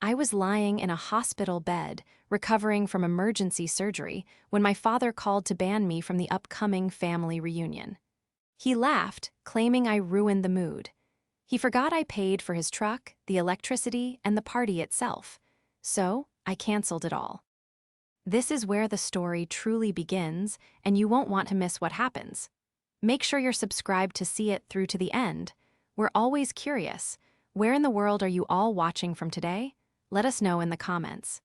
I was lying in a hospital bed, recovering from emergency surgery, when my father called to ban me from the upcoming family reunion. He laughed, claiming I ruined the mood. He forgot I paid for his truck, the electricity, and the party itself. So, I canceled it all. This is where the story truly begins, and you won't want to miss what happens. Make sure you're subscribed to see it through to the end. We're always curious. Where in the world are you all watching from today? Let us know in the comments.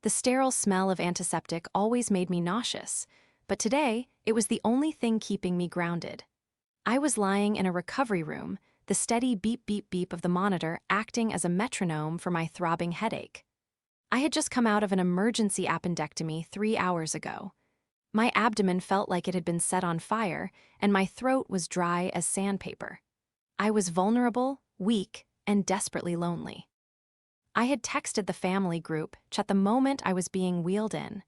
The sterile smell of antiseptic always made me nauseous, but today it was the only thing keeping me grounded. I was lying in a recovery room, the steady beep beep beep of the monitor acting as a metronome for my throbbing headache. I had just come out of an emergency appendectomy 3 hours ago. My abdomen felt like it had been set on fire, and my throat was dry as sandpaper. I was vulnerable, weak, and desperately lonely. I had texted the family group chat the moment I was being wheeled in.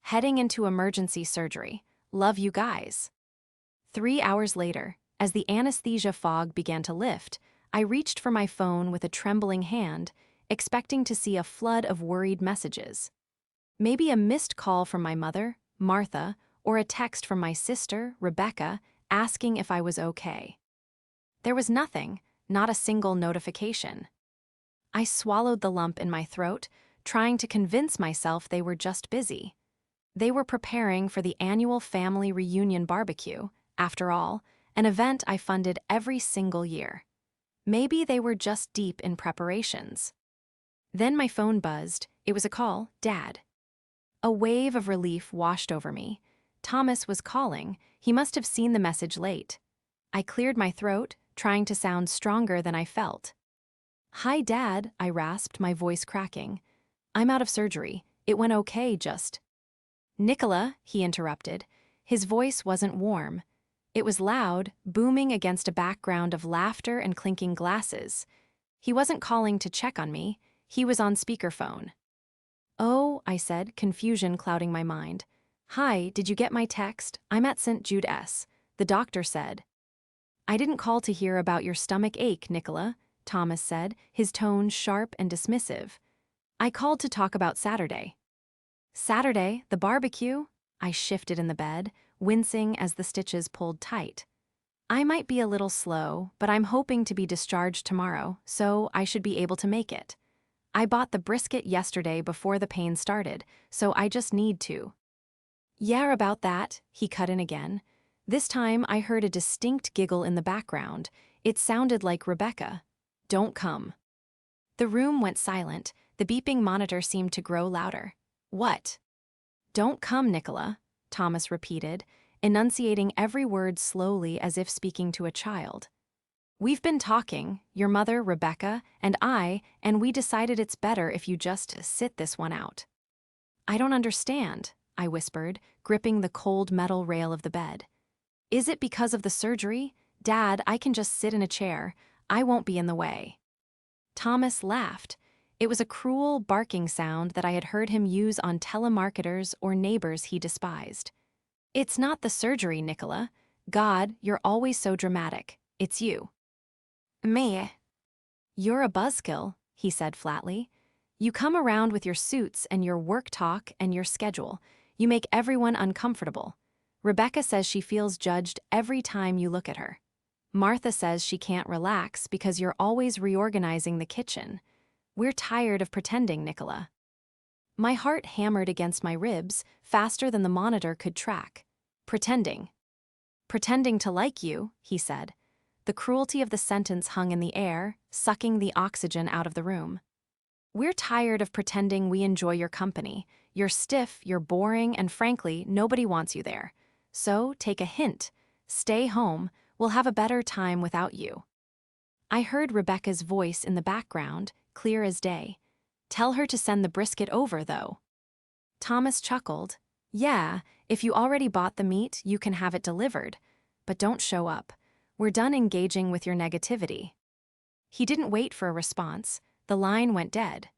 Heading into emergency surgery. Love you guys. 3 hours later, as the anesthesia fog began to lift, I reached for my phone with a trembling hand, expecting to see a flood of worried messages. Maybe a missed call from my mother, Martha, or a text from my sister, Rebecca, asking if I was okay. There was nothing, not a single notification. I swallowed the lump in my throat, trying to convince myself they were just busy. They were preparing for the annual family reunion barbecue, after all, an event I funded every single year. Maybe they were just deep in preparations. Then my phone buzzed. It was a call, Dad. A wave of relief washed over me. Thomas was calling. He must have seen the message late. I cleared my throat, trying to sound stronger than I felt. Hi, Dad, I rasped, my voice cracking. I'm out of surgery. It went okay, just. Nicola, he interrupted. His voice wasn't warm. It was loud, booming against a background of laughter and clinking glasses. He wasn't calling to check on me. He was on speakerphone. Oh, I said, confusion clouding my mind. Hi, did you get my text? I'm at St. Jude S. The doctor said. I didn't call to hear about your stomach ache, Nicola, Thomas said, his tone sharp and dismissive. I called to talk about Saturday. Saturday, the barbecue? I shifted in the bed, wincing as the stitches pulled tight. I might be a little slow, but I'm hoping to be discharged tomorrow, so I should be able to make it. I bought the brisket yesterday before the pain started, so I just need to. Yeah, about that, he cut in again. This time I heard a distinct giggle in the background. It sounded like Rebecca. Don't come. The room went silent. The beeping monitor seemed to grow louder. What? Don't come, Nicola, Thomas repeated, enunciating every word slowly as if speaking to a child. We've been talking, your mother, Rebecca, and I, and we decided it's better if you just sit this one out. I don't understand, I whispered, gripping the cold metal rail of the bed. Is it because of the surgery? Dad, I can just sit in a chair. I won't be in the way. Thomas laughed. It was a cruel, barking sound that I had heard him use on telemarketers or neighbors he despised. It's not the surgery, Nicola. God, you're always so dramatic. It's you. Me. You're a buzzkill, he said flatly. You come around with your suits and your work talk and your schedule. You make everyone uncomfortable. Rebecca says she feels judged every time you look at her. Martha says she can't relax because you're always reorganizing the kitchen. We're tired of pretending, Nicola. My heart hammered against my ribs faster than the monitor could track. Pretending. Pretending to like you, he said. The cruelty of the sentence hung in the air, sucking the oxygen out of the room. We're tired of pretending we enjoy your company. You're stiff, you're boring, and frankly, nobody wants you there. So, take a hint. Stay home. We'll have a better time without you. I heard Rebecca's voice in the background, clear as day. Tell her to send the brisket over, though. Thomas chuckled. Yeah, if you already bought the meat, you can have it delivered. But don't show up. We're done engaging with your negativity. He didn't wait for a response. The line went dead.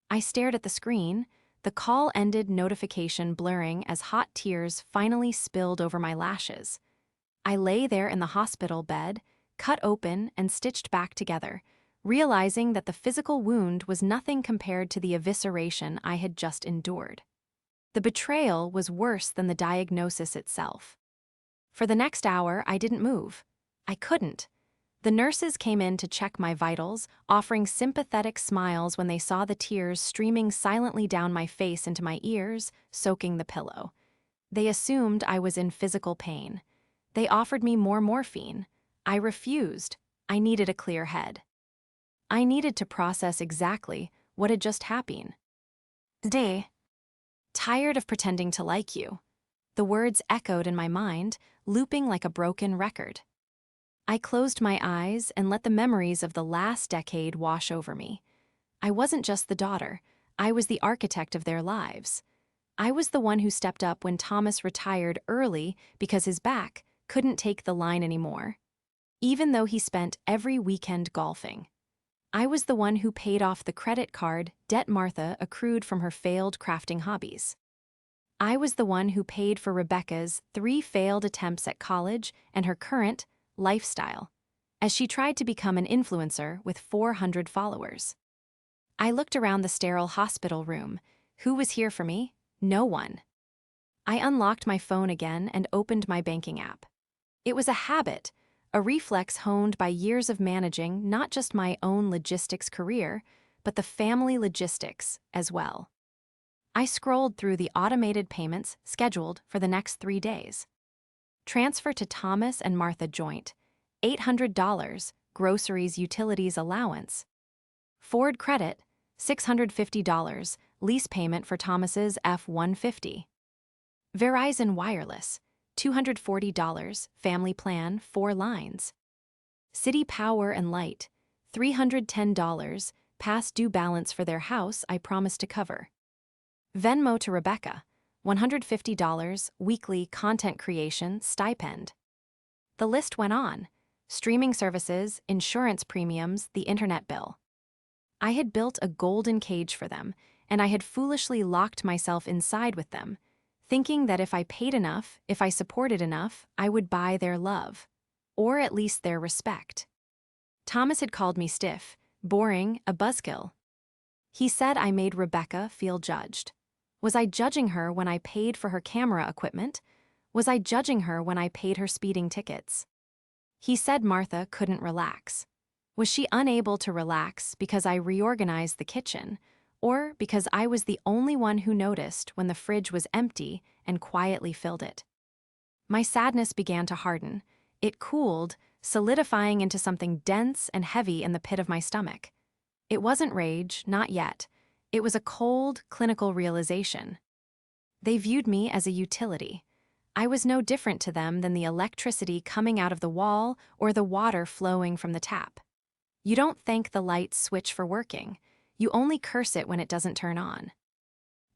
I stared at the screen, the call ended notification blurring as hot tears finally spilled over my lashes. I lay there in the hospital bed, cut open and stitched back together, realizing that the physical wound was nothing compared to the evisceration I had just endured. The betrayal was worse than the diagnosis itself. For the next hour, I didn't move. I couldn't. The nurses came in to check my vitals, offering sympathetic smiles when they saw the tears streaming silently down my face into my ears, soaking the pillow. They assumed I was in physical pain. They offered me more morphine. I refused. I needed a clear head. I needed to process exactly what had just happened. Day. Tired of pretending to like you. The words echoed in my mind, looping like a broken record. I closed my eyes and let the memories of the last decade wash over me. I wasn't just the daughter. I was the architect of their lives. I was the one who stepped up when Thomas retired early because his back couldn't take the line anymore, even though he spent every weekend golfing. I was the one who paid off the credit card debt Martha accrued from her failed crafting hobbies. I was the one who paid for Rebecca's 3 failed attempts at college and her current lifestyle, as she tried to become an influencer with 400 followers. I looked around the sterile hospital room. Who was here for me? No one. I unlocked my phone again and opened my banking app. It was a habit, a reflex honed by years of managing not just my own logistics career, but the family logistics as well. I scrolled through the automated payments scheduled for the next 3 days. Transfer to Thomas and Martha joint, $800, groceries utilities allowance. Ford credit, $650, lease payment for Thomas's F-150. Verizon wireless, $240, family plan, 4 lines. City Power and Light, $310, past due balance for their house I promised to cover. Venmo to Rebecca, $150, weekly content creation stipend. The list went on. Streaming services, insurance premiums, the internet bill. I had built a golden cage for them, and I had foolishly locked myself inside with them, thinking that if I paid enough, if I supported enough, I would buy their love, or at least their respect. Thomas had called me stiff, boring, a buzzkill. He said I made Rebecca feel judged. Was I judging her when I paid for her camera equipment? Was I judging her when I paid her speeding tickets? He said Martha couldn't relax. Was she unable to relax because I reorganized the kitchen, or because I was the only one who noticed when the fridge was empty and quietly filled it? My sadness began to harden. It cooled, solidifying into something dense and heavy in the pit of my stomach. It wasn't rage, not yet. It was a cold, clinical realization. They viewed me as a utility. I was no different to them than the electricity coming out of the wall or the water flowing from the tap. You don't thank the light switch for working. You only curse it when it doesn't turn on.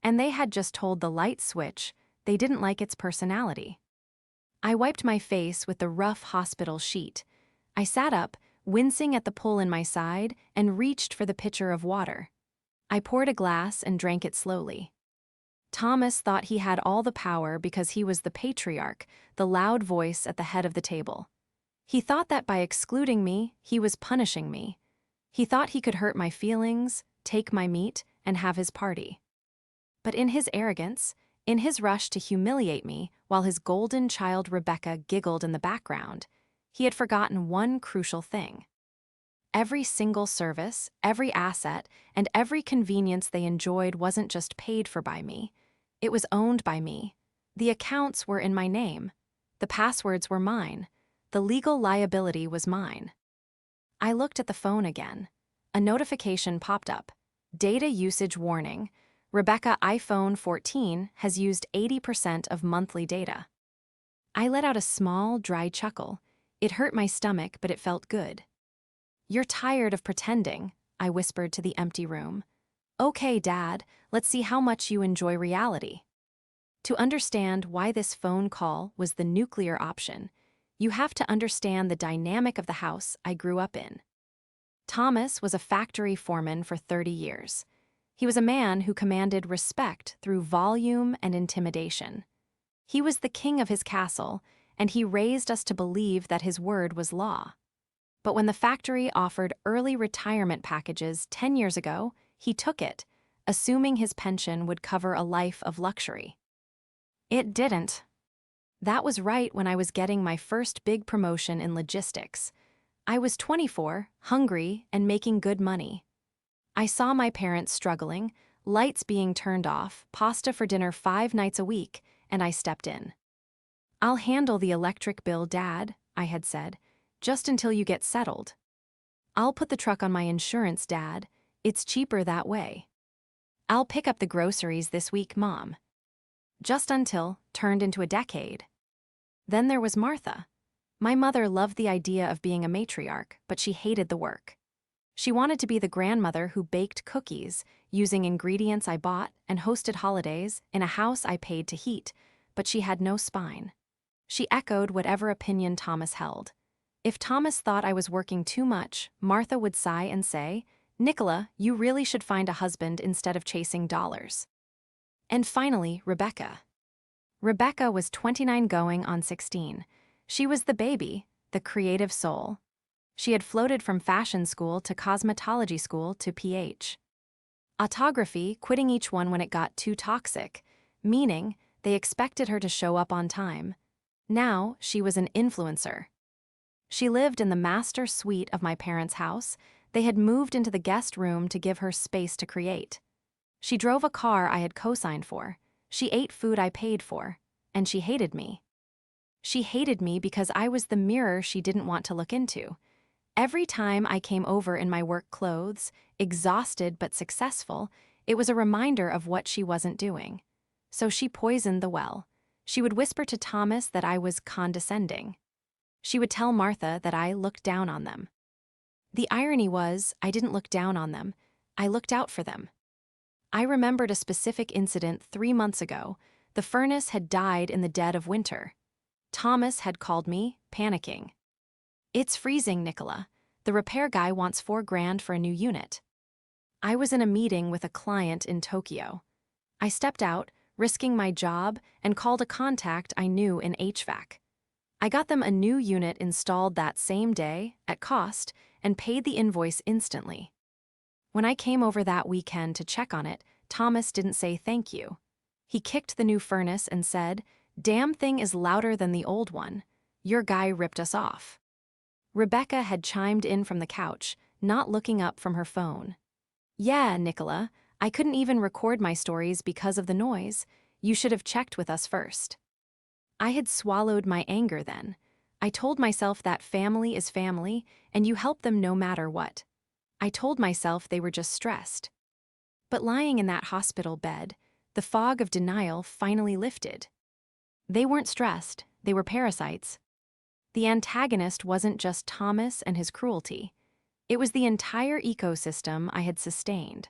And they had just told the light switch they didn't like its personality. I wiped my face with the rough hospital sheet. I sat up, wincing at the pull in my side, and reached for the pitcher of water. I poured a glass and drank it slowly. Thomas thought he had all the power because he was the patriarch, the loud voice at the head of the table. He thought that by excluding me, he was punishing me. He thought he could hurt my feelings, take my meat, and have his party. But in his arrogance, in his rush to humiliate me while his golden child Rebecca giggled in the background, he had forgotten one crucial thing. Every single service, every asset, and every convenience they enjoyed wasn't just paid for by me. It was owned by me. The accounts were in my name. The passwords were mine. The legal liability was mine. I looked at the phone again. A notification popped up. Data usage warning. Rebecca iPhone 14 has used 80% of monthly data. I let out a small, dry chuckle. It hurt my stomach, but it felt good. You're tired of pretending, I whispered to the empty room. Okay, Dad, let's see how much you enjoy reality. To understand why this phone call was the nuclear option, you have to understand the dynamic of the house I grew up in. Thomas was a factory foreman for 30 years. He was a man who commanded respect through volume and intimidation. He was the king of his castle, and he raised us to believe that his word was law. But when the factory offered early retirement packages 10 years ago, he took it, assuming his pension would cover a life of luxury. It didn't. That was right when I was getting my first big promotion in logistics. I was 24, hungry, and making good money. I saw my parents struggling, lights being turned off, pasta for dinner 5 nights a week, and I stepped in. "I'll handle the electric bill, Dad," I had said, "just until you get settled. I'll put the truck on my insurance, Dad. It's cheaper that way. I'll pick up the groceries this week, Mom." Just until turned into a decade. Then there was Martha. My mother loved the idea of being a matriarch, but she hated the work. She wanted to be the grandmother who baked cookies, using ingredients I bought, and hosted holidays in a house I paid to heat, but she had no spine. She echoed whatever opinion Thomas held. If Thomas thought I was working too much, Martha would sigh and say, "Nicola, you really should find a husband instead of chasing dollars." And finally, Rebecca. Rebecca was 29 going on 16. She was the baby, the creative soul. She had floated from fashion school to cosmetology school to PH. Autography, quitting each one when it got too toxic, meaning they expected her to show up on time. Now she was an influencer. She lived in the master suite of my parents' house. They had moved into the guest room to give her space to create. She drove a car I had co-signed for. She ate food I paid for. And she hated me. She hated me because I was the mirror she didn't want to look into. Every time I came over in my work clothes, exhausted but successful, it was a reminder of what she wasn't doing. So she poisoned the well. She would whisper to Thomas that I was condescending. She would tell Martha that I looked down on them. The irony was, I didn't look down on them. I looked out for them. I remembered a specific incident 3 months ago. The furnace had died in the dead of winter. Thomas had called me, panicking. "It's freezing, Nicola. The repair guy wants $4,000 for a new unit." I was in a meeting with a client in Tokyo. I stepped out, risking my job, and called a contact I knew in HVAC. I got them a new unit installed that same day, at cost, and paid the invoice instantly. When I came over that weekend to check on it, Thomas didn't say thank you. He kicked the new furnace and said, "Damn thing is louder than the old one. Your guy ripped us off." Rebecca had chimed in from the couch, not looking up from her phone. "Yeah, Nicola, I couldn't even record my stories because of the noise. You should have checked with us first." I had swallowed my anger then. I told myself that family is family, and you help them no matter what. I told myself they were just stressed. But lying in that hospital bed, the fog of denial finally lifted. They weren't stressed, they were parasites. The antagonist wasn't just Thomas and his cruelty. It was the entire ecosystem I had sustained.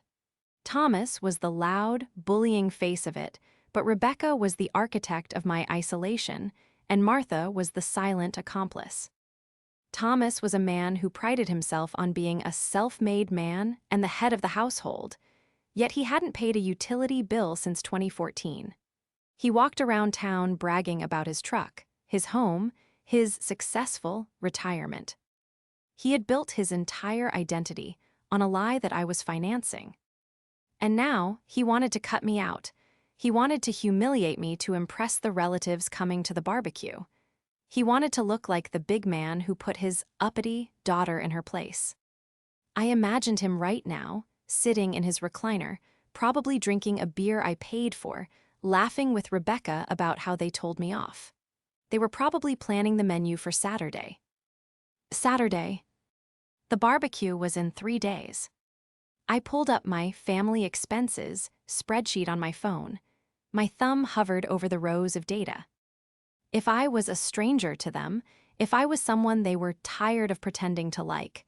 Thomas was the loud, bullying face of it, but Rebecca was the architect of my isolation, and Martha was the silent accomplice. Thomas was a man who prided himself on being a self-made man and the head of the household, yet he hadn't paid a utility bill since 2014. He walked around town bragging about his truck, his home, his successful retirement. He had built his entire identity on a lie that I was financing. And now he wanted to cut me out. He wanted to humiliate me to impress the relatives coming to the barbecue. He wanted to look like the big man who put his uppity daughter in her place. I imagined him right now, sitting in his recliner, probably drinking a beer I paid for, laughing with Rebecca about how they told me off. They were probably planning the menu for Saturday. Saturday. The barbecue was in 3 days. I pulled up my family expenses spreadsheet on my phone. My thumb hovered over the rows of data. If I was a stranger to them, if I was someone they were tired of pretending to like,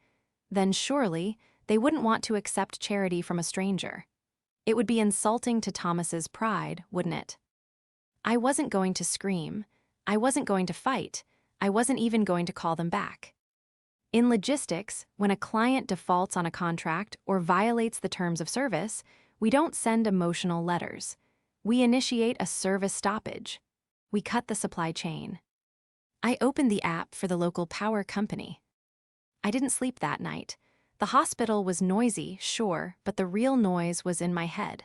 then surely they wouldn't want to accept charity from a stranger. It would be insulting to Thomas's pride, wouldn't it? I wasn't going to scream. I wasn't going to fight. I wasn't even going to call them back. In logistics, when a client defaults on a contract or violates the terms of service, we don't send emotional letters. We initiate a service stoppage. We cut the supply chain. I opened the app for the local power company. I didn't sleep that night. The hospital was noisy, sure, but the real noise was in my head.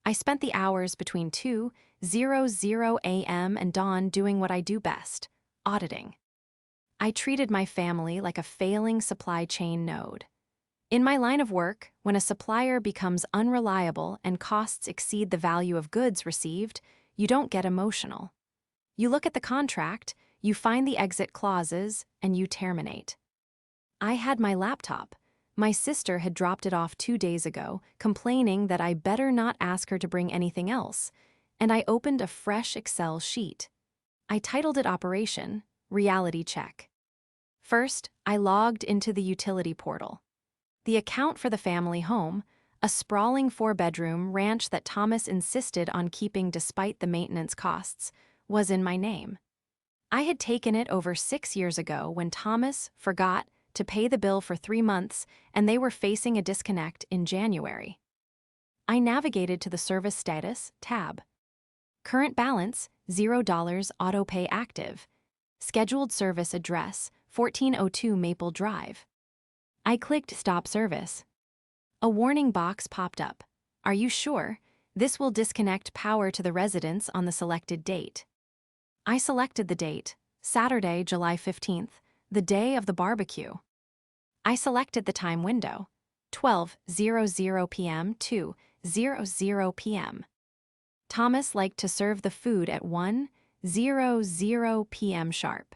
I spent the hours between 2:00 a.m. and dawn doing what I do best, auditing. I treated my family like a failing supply chain node. In my line of work, when a supplier becomes unreliable and costs exceed the value of goods received, you don't get emotional. You look at the contract, you find the exit clauses, and you terminate. I had my laptop. My sister had dropped it off 2 days ago, complaining that I better not ask her to bring anything else, and I opened a fresh Excel sheet. I titled it Operation Reality Check. First, I logged into the utility portal. The account for the family home, a sprawling 4-bedroom ranch that Thomas insisted on keeping despite the maintenance costs, was in my name. I had taken it over 6 years ago when Thomas forgot to pay the bill for 3 months and they were facing a disconnect in January. I navigated to the Service Status tab. Current balance, $0, autopay active. Scheduled service address, 1402 Maple Drive. I clicked Stop Service. A warning box popped up. Are you sure? This will disconnect power to the residents on the selected date. I selected the date, Saturday, July 15th, the day of the barbecue. I selected the time window, 12:00 p.m. to 00:00 p.m. Thomas liked to serve the food at 1:00 p.m. sharp.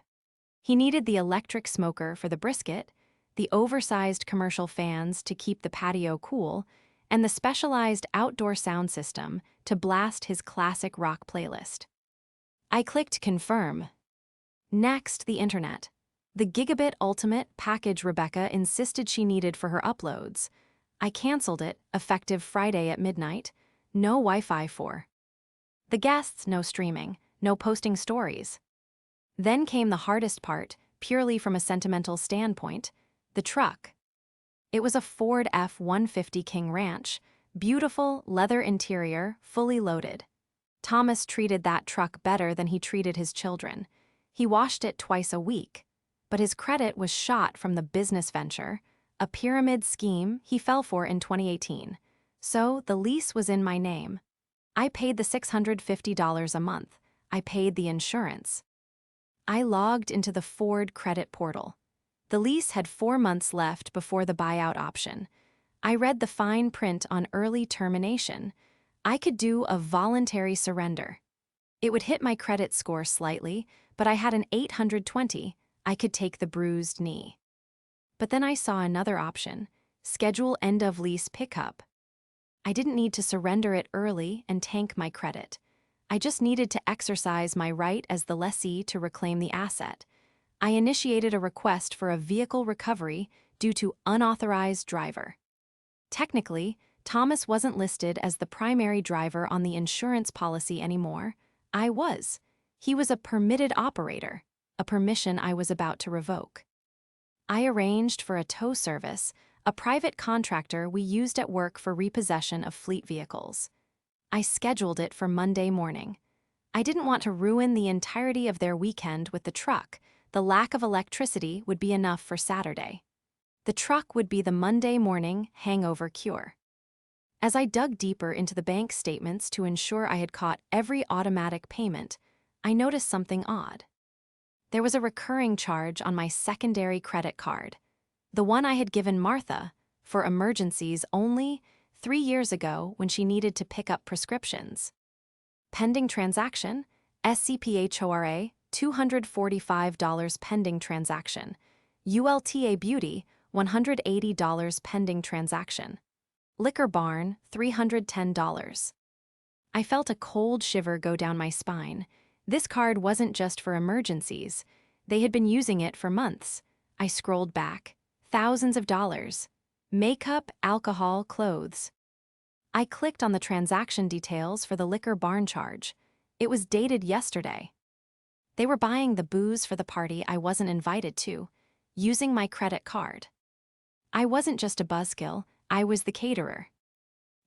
He needed the electric smoker for the brisket, the oversized commercial fans to keep the patio cool, and the specialized outdoor sound system to blast his classic rock playlist. I clicked Confirm. Next, the internet. The Gigabit Ultimate package Rebecca insisted she needed for her uploads. I canceled it, effective Friday at midnight. No Wi-Fi for the guests, no streaming, no posting stories. Then came the hardest part, purely from a sentimental standpoint, the truck. It was a Ford F-150 King Ranch, beautiful, leather interior, fully loaded. Thomas treated that truck better than he treated his children. He washed it twice a week. But his credit was shot from the business venture, a pyramid scheme he fell for in 2018. So the lease was in my name. I paid the $650 a month. I paid the insurance. I logged into the Ford credit portal. The lease had 4 months left before the buyout option. I read the fine print on early termination. I could do a voluntary surrender. It would hit my credit score slightly, but I had an 820. I could take the bruised knee. But then I saw another option, schedule end-of-lease pickup. I didn't need to surrender it early and tank my credit. I just needed to exercise my right as the lessee to reclaim the asset. I initiated a request for a vehicle recovery due to unauthorized driver. Technically, Thomas wasn't listed as the primary driver on the insurance policy anymore. I was. He was a permitted operator, a permission I was about to revoke. I arranged for a tow service, a private contractor we used at work for repossession of fleet vehicles. I scheduled it for Monday morning. I didn't want to ruin the entirety of their weekend with the truck. The lack of electricity would be enough for Saturday. The truck would be the Monday morning hangover cure. As I dug deeper into the bank statements to ensure I had caught every automatic payment, I noticed something odd. There was a recurring charge on my secondary credit card, the one I had given Martha for emergencies only 3 years ago when she needed to pick up prescriptions. Pending transaction, SCPHORA, $245 pending transaction. ULTA Beauty, $180 pending transaction. Liquor Barn, $310. I felt a cold shiver go down my spine. This card wasn't just for emergencies. They had been using it for months. I scrolled back. Thousands of dollars. Makeup, alcohol, clothes. I clicked on the transaction details for the Liquor Barn charge. It was dated yesterday. They were buying the booze for the party I wasn't invited to, using my credit card. I wasn't just a buzzkill, I was the caterer.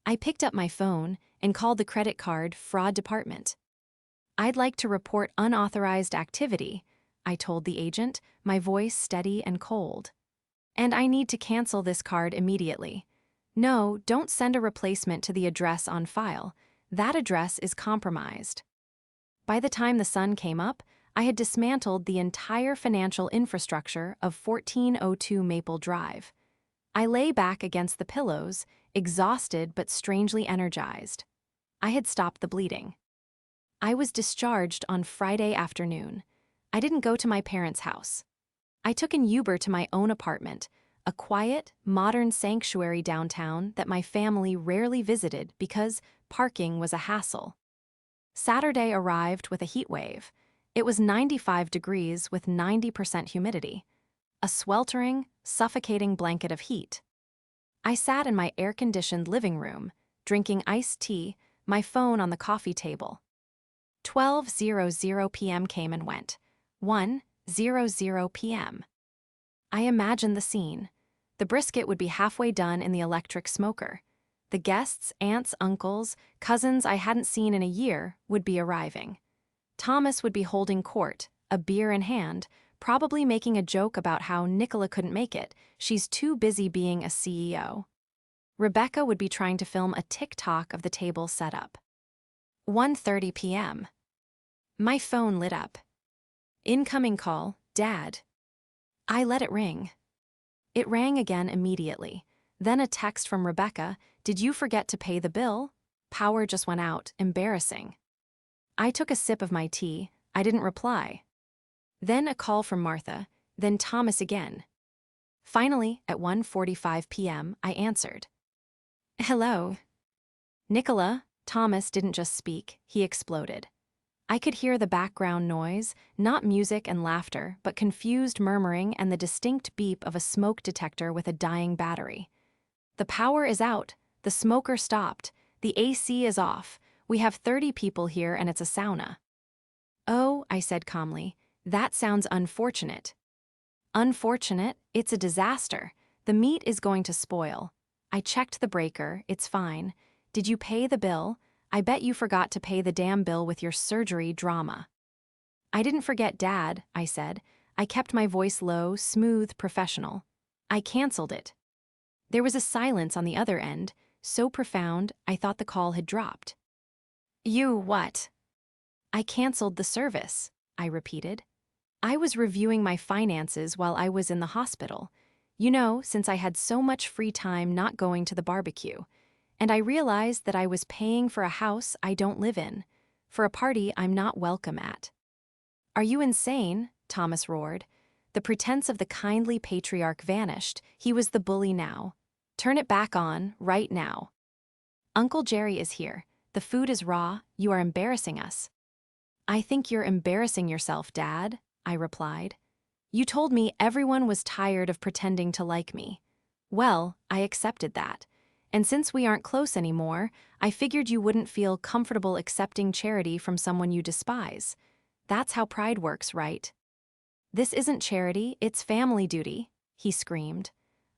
I picked up my phone and called the credit card fraud department. I'd like to report unauthorized activity, I told the agent, my voice steady and cold. And I need to cancel this card immediately. No, don't send a replacement to the address on file. That address is compromised. By the time the sun came up, I had dismantled the entire financial infrastructure of 1402 Maple Drive. I lay back against the pillows, exhausted but strangely energized. I had stopped the bleeding. I was discharged on Friday afternoon. I didn't go to my parents' house. I took an Uber to my own apartment, a quiet, modern sanctuary downtown that my family rarely visited because parking was a hassle. Saturday arrived with a heat wave. It was 95 degrees with 90% humidity. A sweltering, suffocating blanket of heat. I sat in my air-conditioned living room, drinking iced tea, my phone on the coffee table. 12:00 p.m. came and went. 1:00 p.m. I imagined the scene. The brisket would be halfway done in the electric smoker. The guests, aunts, uncles, cousins I hadn't seen in a year, would be arriving. Thomas would be holding court, a beer in hand, probably making a joke about how Nicola couldn't make it. She's too busy being a CEO. Rebecca would be trying to film a TikTok of the table set up. 1:30 p.m. My phone lit up. Incoming call, Dad. I let it ring. It rang again immediately. Then a text from Rebecca, "Did you forget to pay the bill?" Power just went out, embarrassing. I took a sip of my tea. I didn't reply. Then a call from Martha, then Thomas again. Finally, at 1:45 p.m., I answered. "Hello." Nicola, Thomas didn't just speak, he exploded. I could hear the background noise, not music and laughter, but confused murmuring and the distinct beep of a smoke detector with a dying battery. "The power is out. The smoker stopped. The AC is off. We have 30 people here and it's a sauna." "Oh," I said calmly, "that sounds unfortunate." "Unfortunate? It's a disaster. The meat is going to spoil. I checked the breaker, it's fine. Did you pay the bill? I bet you forgot to pay the damn bill with your surgery drama." "I didn't forget, Dad," I said. I kept my voice low, smooth, professional. "I canceled it." There was a silence on the other end, so profound I thought the call had dropped. "You what?" "I canceled the service," I repeated. "I was reviewing my finances while I was in the hospital. You know, since I had so much free time not going to the barbecue. And I realized that I was paying for a house I don't live in, for a party I'm not welcome at." "Are you insane?" Thomas roared. The pretense of the kindly patriarch vanished. He was the bully now. "Turn it back on, right now." "Uncle Jerry is here. The food is raw. You are embarrassing us." "I think you're embarrassing yourself, Dad," I replied. "You told me everyone was tired of pretending to like me. Well, I accepted that. And since we aren't close anymore, I figured you wouldn't feel comfortable accepting charity from someone you despise. That's how pride works, right?" "This isn't charity, it's family duty," he screamed.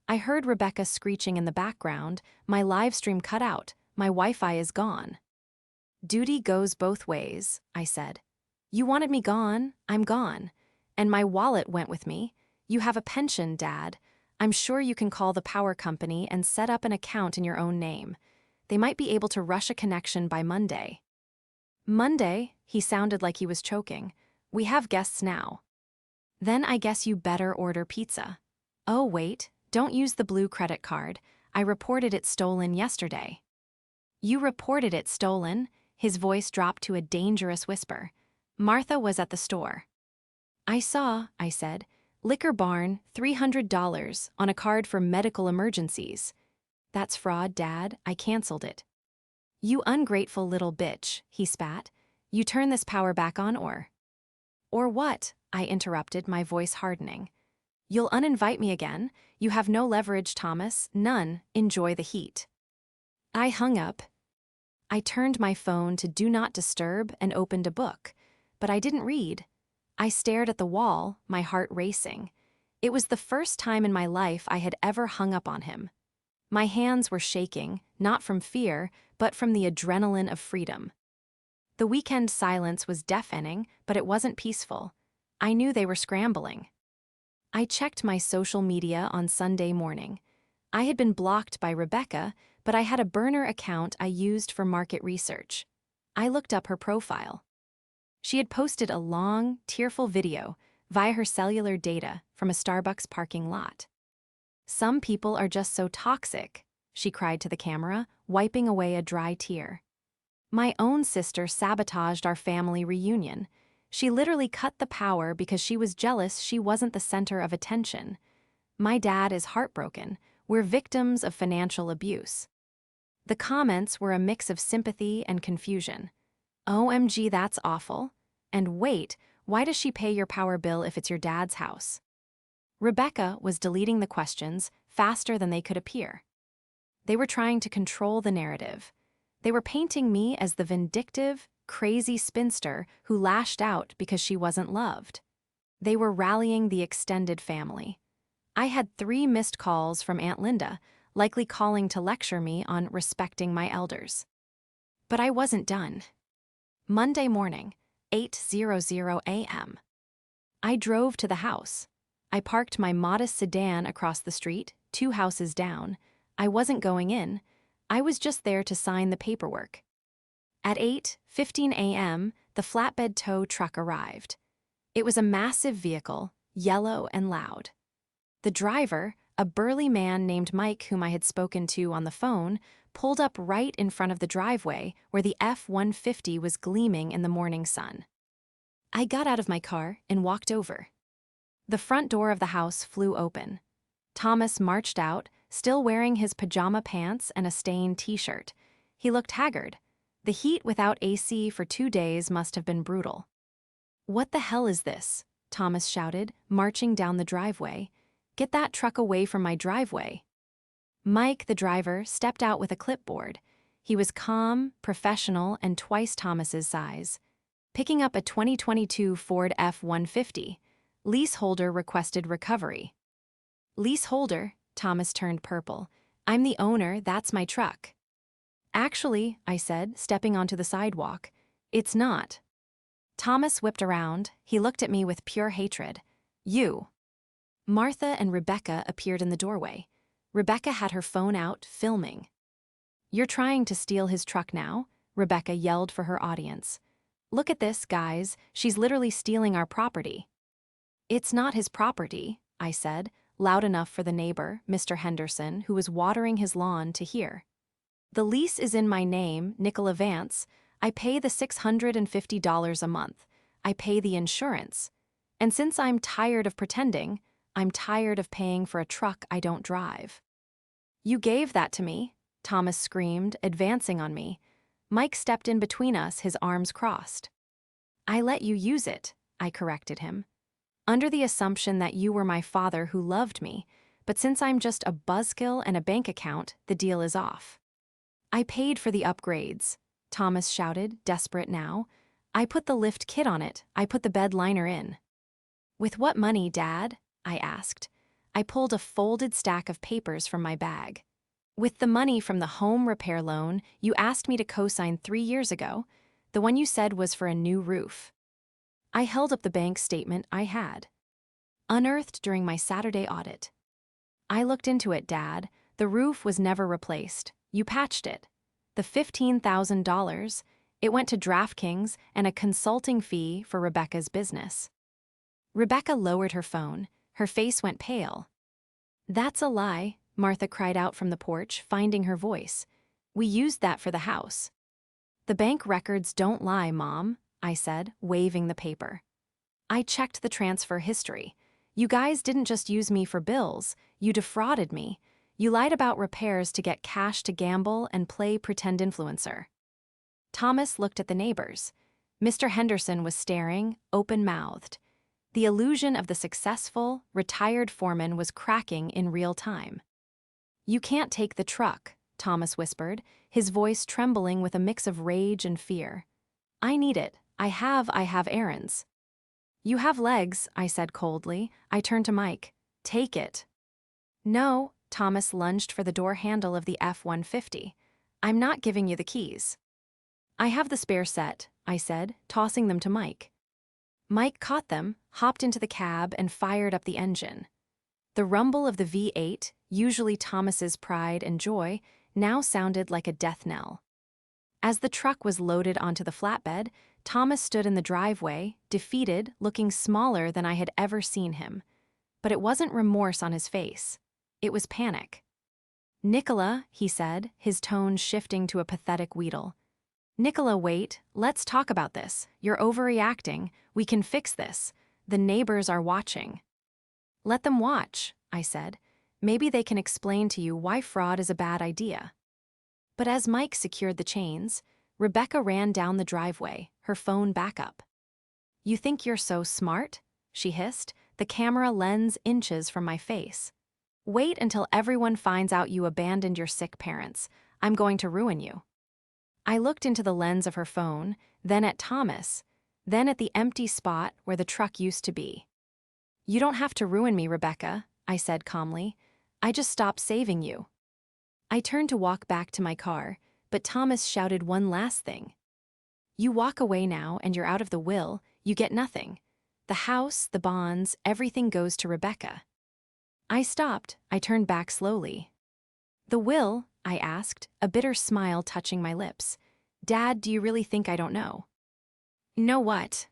I heard Rebecca screeching in the background. My live stream cut out. My Wi-Fi is gone. "Duty goes both ways," I said. "You wanted me gone, I'm gone. And my wallet went with me. You have a pension, Dad. I'm sure you can call the power company and set up an account in your own name. They might be able to rush a connection by Monday." "Monday?" He sounded like he was choking. "We have guests now." "Then I guess you better order pizza." "Oh, wait, don't use the blue credit card. I reported it stolen yesterday." "You reported it stolen?" His voice dropped to a dangerous whisper. "Martha was at the store." "I saw," I said. "Liquor barn, $300 on a card for medical emergencies." "That's fraud, Dad. I canceled it." "You ungrateful little bitch," he spat. "You turn this power back on or—" "Or what?" I interrupted, my voice hardening. "You'll uninvite me again? You have no leverage, Thomas, none. Enjoy the heat." I hung up. I turned my phone to Do Not Disturb and opened a book, but I didn't read. I stared at the wall, my heart racing. It was the first time in my life I had ever hung up on him. My hands were shaking, not from fear, but from the adrenaline of freedom. The weekend silence was deafening, but it wasn't peaceful. I knew they were scrambling. I checked my social media on Sunday morning. I had been blocked by Rebecca, but I had a burner account I used for market research. I looked up her profile. She had posted a long, tearful video via her cellular data from a Starbucks parking lot. "Some people are just so toxic," she cried to the camera, wiping away a dry tear. "My own sister sabotaged our family reunion. She literally cut the power because she was jealous she wasn't the center of attention. My dad is heartbroken. We're victims of financial abuse." The comments were a mix of sympathy and confusion. "OMG, that's awful. And wait, why does she pay your power bill if it's your dad's house?" Rebecca was deleting the questions faster than they could appear. They were trying to control the narrative. They were painting me as the vindictive, crazy spinster who lashed out because she wasn't loved. They were rallying the extended family. I had 3 missed calls from Aunt Linda, likely calling to lecture me on respecting my elders. But I wasn't done. Monday morning, 8:00 a.m. I drove to the house. I parked my modest sedan across the street, 2 houses down. I wasn't going in. I was just there to sign the paperwork. At 8:15 a.m., the flatbed tow truck arrived. It was a massive vehicle, yellow and loud. The driver, a burly man named Mike whom I had spoken to on the phone, pulled up right in front of the driveway where the F-150 was gleaming in the morning sun. I got out of my car and walked over. The front door of the house flew open. Thomas marched out, still wearing his pajama pants and a stained t-shirt. He looked haggard. The heat without AC for 2 days must have been brutal. "What the hell is this?" Thomas shouted, marching down the driveway. "Get that truck away from my driveway." Mike, the driver, stepped out with a clipboard. He was calm, professional, and twice Thomas's size. Picking up a 2022 Ford F-150. Leaseholder requested recovery. "Leaseholder?" Thomas turned purple. "I'm the owner, that's my truck." "Actually," I said, stepping onto the sidewalk, "it's not." Thomas whipped around. He looked at me with pure hatred. "You." Martha and Rebecca appeared in the doorway. Rebecca had her phone out, filming. "You're trying to steal his truck now?" Rebecca yelled for her audience. "Look at this, guys. She's literally stealing our property." "It's not his property," I said, loud enough for the neighbor, Mr. Henderson, who was watering his lawn, to hear. "The lease is in my name, Nicola Vance. I pay the $650 a month. I pay the insurance. And since I'm tired of pretending, I'm tired of paying for a truck I don't drive." "You gave that to me," Thomas screamed, advancing on me. Mike stepped in between us, his arms crossed. "I let you use it," I corrected him, "under the assumption that you were my father who loved me, but since I'm just a buzzkill and a bank account, the deal is off." "I paid for the upgrades," Thomas shouted, desperate now. "I put the lift kit on it. I put the bed liner in." "With what money, Dad?" I asked. I pulled a folded stack of papers from my bag. "With the money from the home repair loan you asked me to co-sign 3 years ago, the one you said was for a new roof." I held up the bank statement I had. "Unearthed during my Saturday audit." "I looked into it, Dad. The roof was never replaced. You patched it. The $15,000, it went to DraftKings and a consulting fee for Rebecca's business." Rebecca lowered her phone. Her face went pale. "That's a lie," Martha cried out from the porch, finding her voice. "We used that for the house." "The bank records don't lie, Mom," I said, waving the paper. "I checked the transfer history. You guys didn't just use me for bills, you defrauded me. You lied about repairs to get cash to gamble and play pretend influencer." Thomas looked at the neighbors. Mr. Henderson was staring, open-mouthed. The illusion of the successful, retired foreman was cracking in real time. "You can't take the truck," Thomas whispered, his voice trembling with a mix of rage and fear. "I need it. I have errands." "You have legs," I said coldly. I turned to Mike. "Take it." "No," Thomas lunged for the door handle of the F-150. "I'm not giving you the keys." "I have the spare set," I said, tossing them to Mike. Mike caught them, hopped into the cab, and fired up the engine. The rumble of the V8, usually Thomas's pride and joy, now sounded like a death knell. As the truck was loaded onto the flatbed, Thomas stood in the driveway, defeated, looking smaller than I had ever seen him. But it wasn't remorse on his face. It was panic. "Nicola," he said, his tone shifting to a pathetic wheedle. "Nicola, wait, let's talk about this. You're overreacting. We can fix this. The neighbors are watching." "Let them watch," I said. "Maybe they can explain to you why fraud is a bad idea." But as Mike secured the chains, Rebecca ran down the driveway, her phone back up. "You think you're so smart?" she hissed, the camera lens inches from my face. "Wait until everyone finds out you abandoned your sick parents. I'm going to ruin you." I looked into the lens of her phone, then at Thomas, then at the empty spot where the truck used to be. "You don't have to ruin me, Rebecca," I said calmly. "I just stopped saving you." I turned to walk back to my car, but Thomas shouted one last thing. "You walk away now and you're out of the will, you get nothing. The house, the bonds, everything goes to Rebecca." I stopped. I turned back slowly. "The will?" I asked, a bitter smile touching my lips. "Dad, do you really think I don't know?" "Know what?"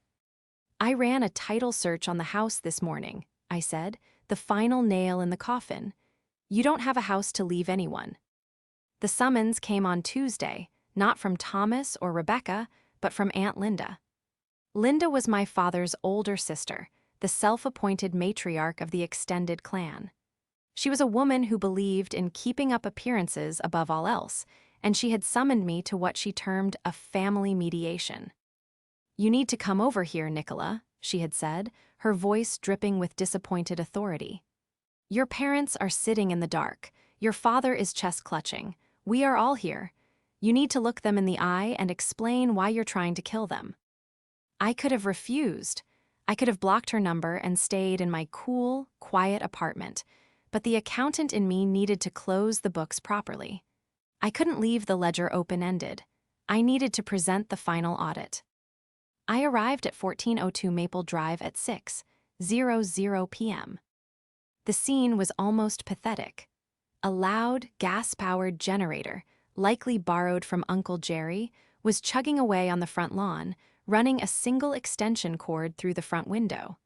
"I ran a title search on the house this morning," I said, the final nail in the coffin. "You don't have a house to leave anyone." The summons came on Tuesday, not from Thomas or Rebecca, but from Aunt Linda. Linda was my father's older sister, the self-appointed matriarch of the extended clan. She was a woman who believed in keeping up appearances above all else, and she had summoned me to what she termed a family mediation. "You need to come over here, Nicola," she had said, her voice dripping with disappointed authority. "Your parents are sitting in the dark. Your father is chest-clutching. We are all here. You need to look them in the eye and explain why you're trying to kill them." I could have refused. I could have blocked her number and stayed in my cool, quiet apartment, but the accountant in me needed to close the books properly. I couldn't leave the ledger open-ended. I needed to present the final audit. I arrived at 1402 Maple Drive at 6:00 p.m. The scene was almost pathetic. A loud, gas-powered generator, likely borrowed from Uncle Jerry, was chugging away on the front lawn, running a single extension cord through the front window.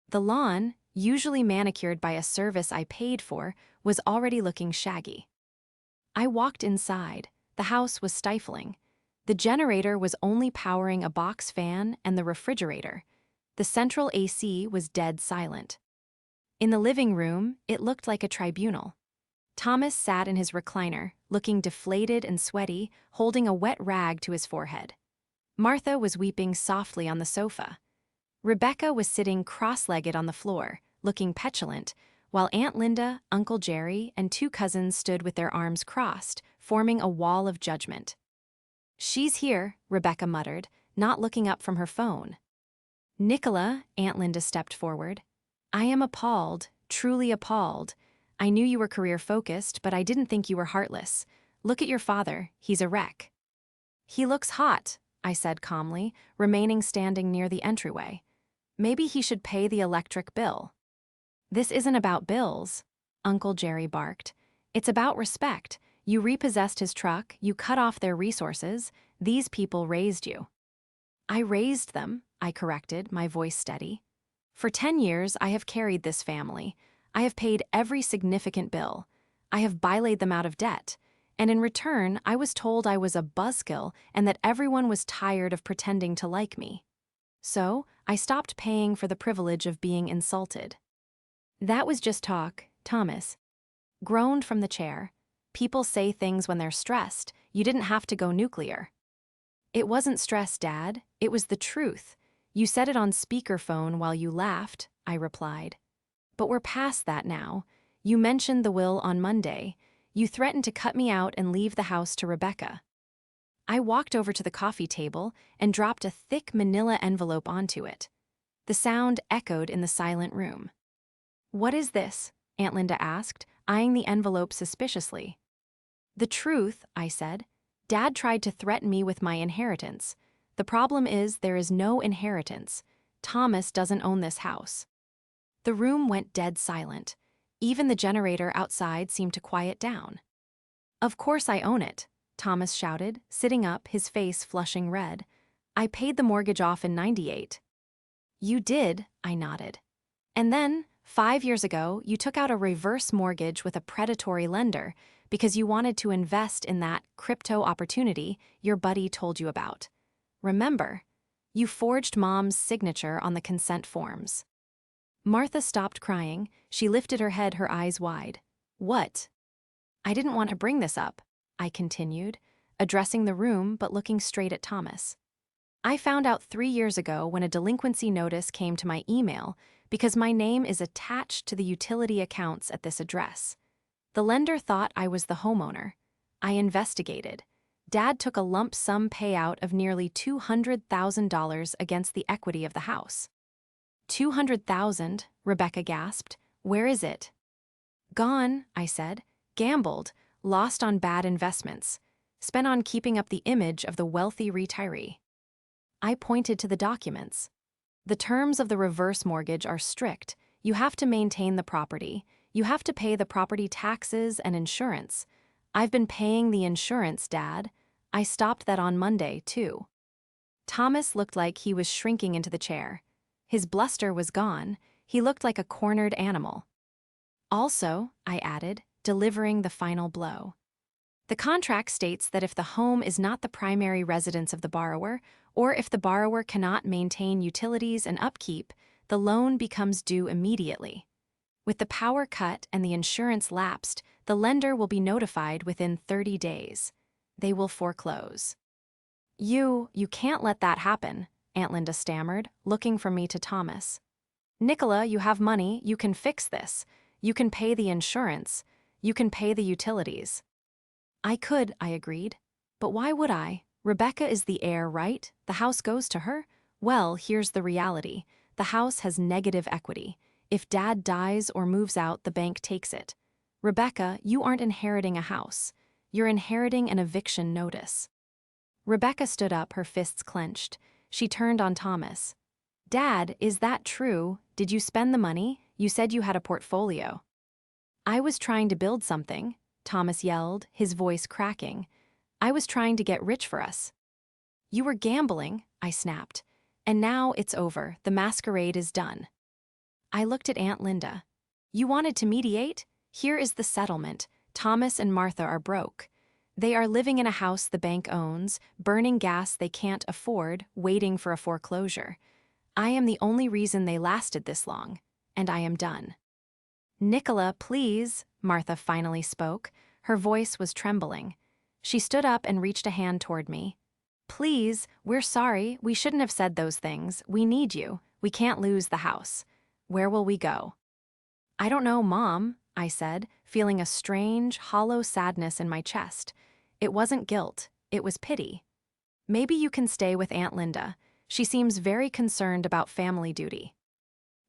The lawn, usually manicured by a service I paid for, was already looking shaggy. I walked inside. The house was stifling. The generator was only powering a box fan and the refrigerator. The central AC was dead silent. In the living room, it looked like a tribunal. Thomas sat in his recliner, looking deflated and sweaty, holding a wet rag to his forehead. Martha was weeping softly on the sofa. Rebecca was sitting cross-legged on the floor, looking petulant, while Aunt Linda, Uncle Jerry, and two cousins stood with their arms crossed, forming a wall of judgment. "She's here," Rebecca muttered, not looking up from her phone. "Nicola," Aunt Linda stepped forward. "I am appalled, truly appalled. I knew you were career-focused, but I didn't think you were heartless. Look at your father, he's a wreck." "He looks hot," I said calmly, remaining standing near the entryway. "Maybe he should pay the electric bill." "This isn't about bills," Uncle Jerry barked. "It's about respect. You repossessed his truck, you cut off their resources. These people raised you." "I raised them," I corrected, my voice steady. "For 10 years, I have carried this family. I have paid every significant bill. I have bylaid them out of debt. And in return, I was told I was a buzzkill and that everyone was tired of pretending to like me. So, I stopped paying for the privilege of being insulted." "That was just talk," Thomas groaned from the chair. "People say things when they're stressed. You didn't have to go nuclear." "It wasn't stress, Dad. It was the truth. You said it on speakerphone while you laughed," I replied. "But we're past that now. You mentioned the will on Monday. You threatened to cut me out and leave the house to Rebecca." I walked over to the coffee table and dropped a thick manila envelope onto it. The sound echoed in the silent room. "What is this?" Aunt Linda asked, eyeing the envelope suspiciously. "The truth," I said. "Dad tried to threaten me with my inheritance. The problem is there is no inheritance. Thomas doesn't own this house. The room went dead silent. Even the generator outside seemed to quiet down. Of course I own it, Thomas shouted, sitting up, his face flushing red. I paid the mortgage off in '98. You did, I nodded. And then, 5 years ago, you took out a reverse mortgage with a predatory lender because you wanted to invest in that crypto opportunity your buddy told you about. Remember? You forged Mom's signature on the consent forms. Martha stopped crying. She lifted her head, her eyes wide. What? I didn't want to bring this up, I continued, addressing the room but looking straight at Thomas. I found out 3 years ago when a delinquency notice came to my email because my name is attached to the utility accounts at this address. The lender thought I was the homeowner. I investigated. Dad took a lump sum payout of nearly $200,000 against the equity of the house. $200,000, Rebecca gasped. Where is it? Gone, I said. Gambled, lost on bad investments, spent on keeping up the image of the wealthy retiree. I pointed to the documents. The terms of the reverse mortgage are strict. You have to maintain the property. You have to pay the property taxes and insurance. I've been paying the insurance, Dad. I stopped that on Monday, too. Thomas looked like he was shrinking into the chair. His bluster was gone. He looked like a cornered animal. Also, I added, delivering the final blow. The contract states that if the home is not the primary residence of the borrower, or if the borrower cannot maintain utilities and upkeep, the loan becomes due immediately. With the power cut and the insurance lapsed, the lender will be notified within 30 days. They will foreclose. You can't let that happen, Aunt Linda stammered, looking from me to Thomas. Nicola, you have money, you can fix this. You can pay the insurance. You can pay the utilities. I could, I agreed. But why would I? Rebecca is the heir, right? The house goes to her? Well, here's the reality. The house has negative equity. If Dad dies or moves out, the bank takes it. Rebecca, you aren't inheriting a house. You're inheriting an eviction notice. Rebecca stood up, her fists clenched. She turned on Thomas. Dad, is that true? Did you spend the money? You said you had a portfolio. I was trying to build something, Thomas yelled, his voice cracking. I was trying to get rich for us. You were gambling, I snapped. And now it's over. The masquerade is done. I looked at Aunt Linda. You wanted to mediate? Here is the settlement. Thomas and Martha are broke. They are living in a house the bank owns, burning gas they can't afford, waiting for a foreclosure. I am the only reason they lasted this long, and I am done. Nicola, please, Martha finally spoke. Her voice was trembling. She stood up and reached a hand toward me. Please, we're sorry. We shouldn't have said those things. We need you. We can't lose the house. Where will we go? I don't know, Mom, I said, feeling a strange, hollow sadness in my chest. It wasn't guilt. It was pity. Maybe you can stay with Aunt Linda. She seems very concerned about family duty.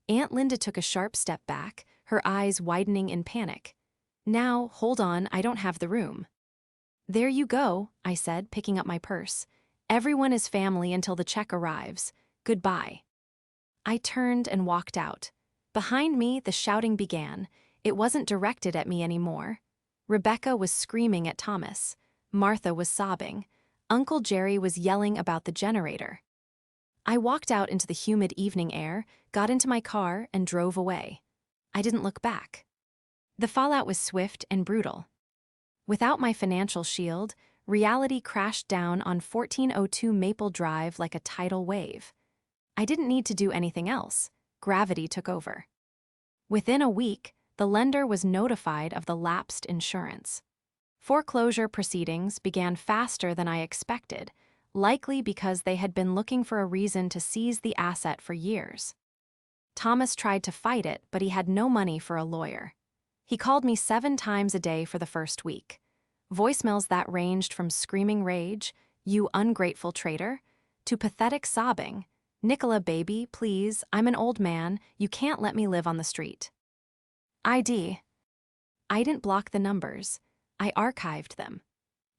Aunt Linda took a sharp step back, her eyes widening in panic. Now, hold on, I don't have the room. There you go, I said, picking up my purse. Everyone is family until the check arrives. Goodbye. I turned and walked out. Behind me, the shouting began. It wasn't directed at me anymore. Rebecca was screaming at Thomas. Martha was sobbing. Uncle Jerry was yelling about the generator. I walked out into the humid evening air, got into my car, and drove away. I didn't look back. The fallout was swift and brutal. Without my financial shield, reality crashed down on 1402 Maple Drive like a tidal wave. I didn't need to do anything else. Gravity took over. Within a week, the lender was notified of the lapsed insurance. Foreclosure proceedings began faster than I expected, likely because they had been looking for a reason to seize the asset for years. Thomas tried to fight it, but he had no money for a lawyer. He called me 7 times a day for the first week. Voicemails that ranged from screaming rage, "You ungrateful traitor," to pathetic sobbing, "Nicola, baby, please, I'm an old man, you can't let me live on the street." I didn't block the numbers. I archived them.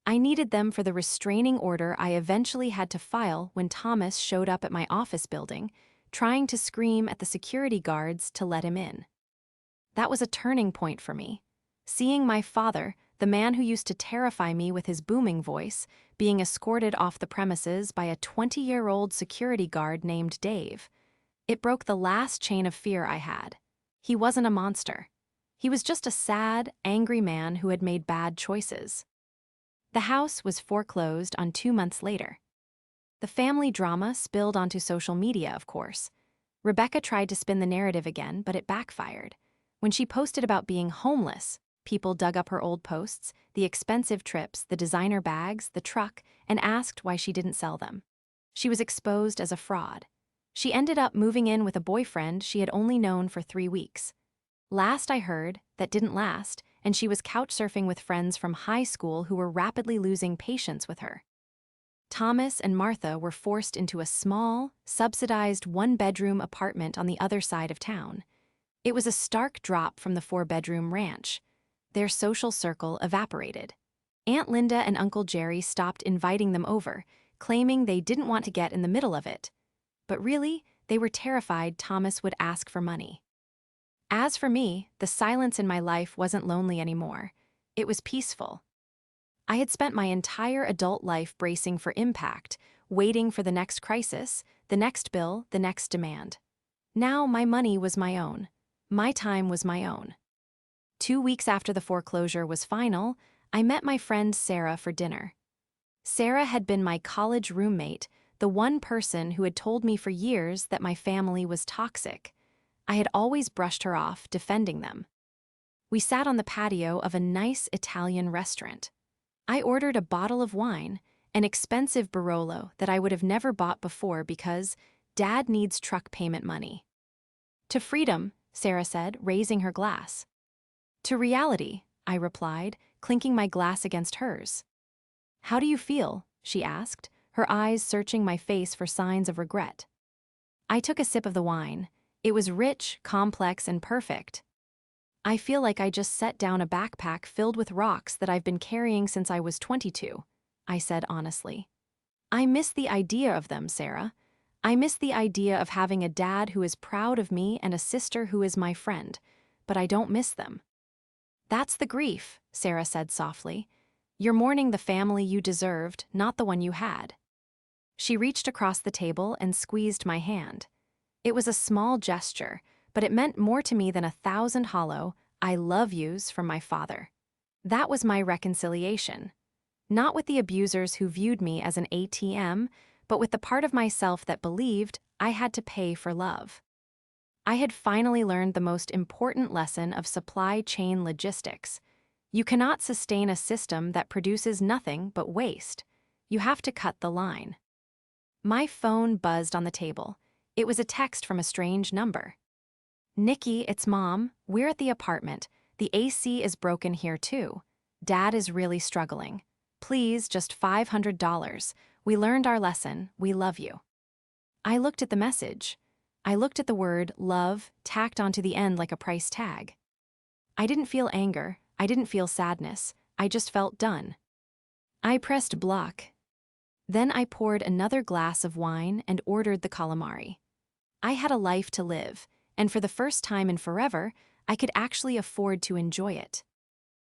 I needed them for the restraining order I eventually had to file when Thomas showed up at my office building, trying to scream at the security guards to let him in. That was a turning point for me. Seeing my father, the man who used to terrify me with his booming voice, being escorted off the premises by a 20-year-old security guard named Dave. It broke the last chain of fear I had. He wasn't a monster. He was just a sad, angry man who had made bad choices. The house was foreclosed on 2 months later. The family drama spilled onto social media, of course. Rebecca tried to spin the narrative again, but it backfired. When she posted about being homeless, people dug up her old posts, the expensive trips, the designer bags, the truck, and asked why she didn't sell them. She was exposed as a fraud. She ended up moving in with a boyfriend she had only known for 3 weeks. Last I heard, that didn't last, and she was couch surfing with friends from high school who were rapidly losing patience with her. Thomas and Martha were forced into a small, subsidized one-bedroom apartment on the other side of town. It was a stark drop from the 4-bedroom ranch. Their social circle evaporated. Aunt Linda and Uncle Jerry stopped inviting them over, claiming they didn't want to get in the middle of it. But really, they were terrified Thomas would ask for money. As for me, the silence in my life wasn't lonely anymore. It was peaceful. I had spent my entire adult life bracing for impact, waiting for the next crisis, the next bill, the next demand. Now my money was my own. My time was my own. 2 weeks after the foreclosure was final, I met my friend Sarah for dinner. Sarah had been my college roommate, the one person who had told me for years that my family was toxic. I had always brushed her off, defending them. We sat on the patio of a nice Italian restaurant. I ordered a bottle of wine, an expensive Barolo that I would have never bought before because Dad needs truck payment money. To freedom, Sarah said, raising her glass. To reality, I replied, clinking my glass against hers. How do you feel? She asked, her eyes searching my face for signs of regret. I took a sip of the wine. It was rich, complex, and perfect. I feel like I just set down a backpack filled with rocks that I've been carrying since I was 22, I said honestly. I miss the idea of them, Sarah. I miss the idea of having a dad who is proud of me and a sister who is my friend, but I don't miss them. That's the grief, Sarah said softly. You're mourning the family you deserved, not the one you had. She reached across the table and squeezed my hand. It was a small gesture, but it meant more to me than 1,000 hollow "I love yous" from my father. That was my reconciliation. Not with the abusers who viewed me as an ATM, but with the part of myself that believed I had to pay for love. I had finally learned the most important lesson of supply chain logistics. You cannot sustain a system that produces nothing but waste. You have to cut the line. My phone buzzed on the table. It was a text from a strange number. Nikki, it's Mom. We're at the apartment. The AC is broken here too. Dad is really struggling. Please, just $500. We learned our lesson. We love you. I looked at the message. I looked at the word love tacked onto the end like a price tag. I didn't feel anger. I didn't feel sadness. I just felt done. I pressed block. Then I poured another glass of wine and ordered the calamari. I had a life to live, and for the first time in forever, I could actually afford to enjoy it.